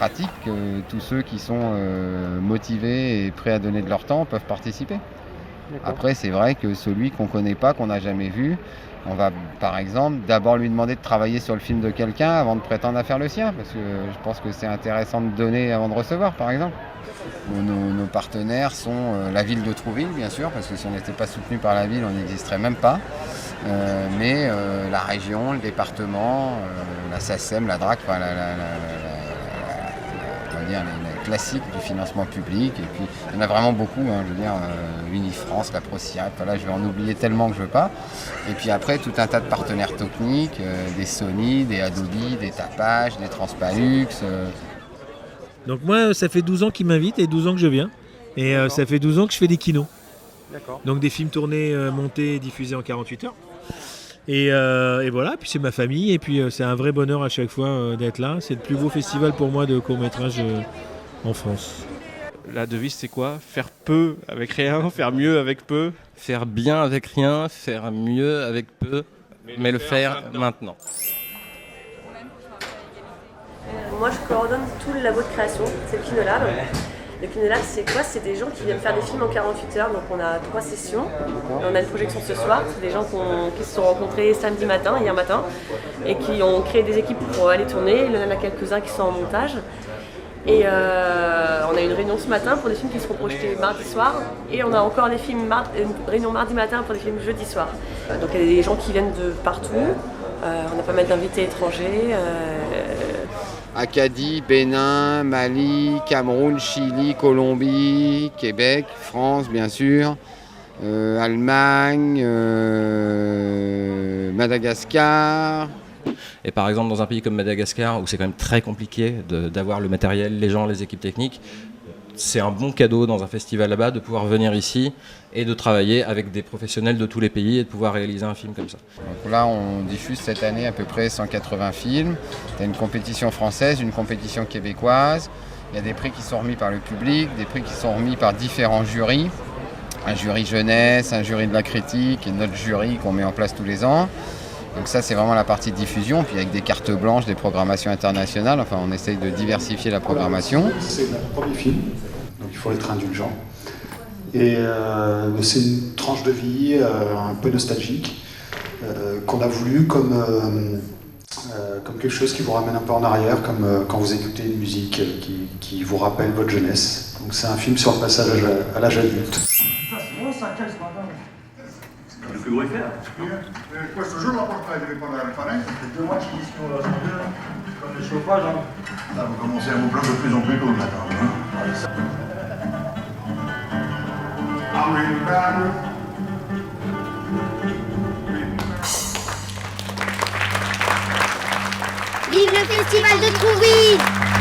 pratique que tous ceux qui sont motivés et prêts à donner de leur temps peuvent participer. D'accord. Après, c'est vrai que celui qu'on ne connaît pas, qu'on n'a jamais vu, on va par exemple d'abord lui demander de travailler sur le film de quelqu'un avant de prétendre à faire le sien, parce que je pense que c'est intéressant de donner avant de recevoir, par exemple. Nos partenaires sont la ville de Trouville, bien sûr, parce que si on n'était pas soutenu par la ville, on n'existerait même pas. Mais la région, le département, la SACEM, la DRAC, enfin, on va dire les classiques du financement public. Et puis il y en a vraiment beaucoup, hein, je veux dire, Unifrance, la ProCirep, voilà, je vais en oublier tellement que je veux pas. Et puis après, tout un tas de partenaires techniques, des Sony, des Adobe, des Tapage, des Transpalux. Donc moi, ça fait 12 ans qu'ils m'invitent et 12 ans que je viens. Et ça fait 12 ans que je fais des kinos. D'accord. Donc des films tournés, montés et diffusés en 48 heures. Et voilà, puis c'est ma famille. Et puis c'est un vrai bonheur à chaque fois d'être là. C'est le plus beau festival pour moi de court-métrage en France. La devise, c'est quoi? Faire peu avec rien, faire mieux avec peu. Faire bien avec rien, faire mieux avec peu, mais le faire maintenant. Moi, je coordonne tout le labo de création, c'est le Kinolab. Le Kinolab, c'est quoi? C'est des gens qui viennent faire des films en 48 heures. Donc, on a 3 sessions. On a une projection ce soir. C'est des gens qui se sont rencontrés samedi matin, hier matin, et qui ont créé des équipes pour aller tourner. Il y en a quelques-uns qui sont en montage. Et on a une réunion ce matin pour des films qui seront projetés mardi soir. Et on a encore des films une réunion mardi matin pour des films jeudi soir. Donc, il y a des gens qui viennent de partout. On a pas mal d'invités étrangers. Acadie, Bénin, Mali, Cameroun, Chili, Colombie, Québec, France bien sûr, Allemagne, Madagascar. Et par exemple, dans un pays comme Madagascar, où c'est quand même très compliqué d'avoir le matériel, les gens, les équipes techniques, c'est un bon cadeau dans un festival là-bas de pouvoir venir ici et de travailler avec des professionnels de tous les pays et de pouvoir réaliser un film comme ça. Donc là, on diffuse cette année à peu près 180 films. Il y a une compétition française, une compétition québécoise. Il y a des prix qui sont remis par le public, des prix qui sont remis par différents jurys. Un jury jeunesse, un jury de la critique et notre jury qu'on met en place tous les ans. Donc ça, c'est vraiment la partie diffusion, puis avec des cartes blanches, des programmations internationales. Enfin, on essaye de diversifier la programmation. C'est le premier film, donc il faut être indulgent. Et c'est une tranche de vie un peu nostalgique qu'on a voulu comme quelque chose qui vous ramène un peu en arrière, comme quand vous écoutez une musique qui vous rappelle votre jeunesse. Donc c'est un film sur le passage à l'âge adulte. Le plus gros effet. Questo giorno la porta di riparare il panè. C'est 2 mois qui disent qu'on va changer, comme le chauffage. Hein. Là, vous commencez à vous plaindre de plus en plus tôt le matin. Vive le festival de Trouville!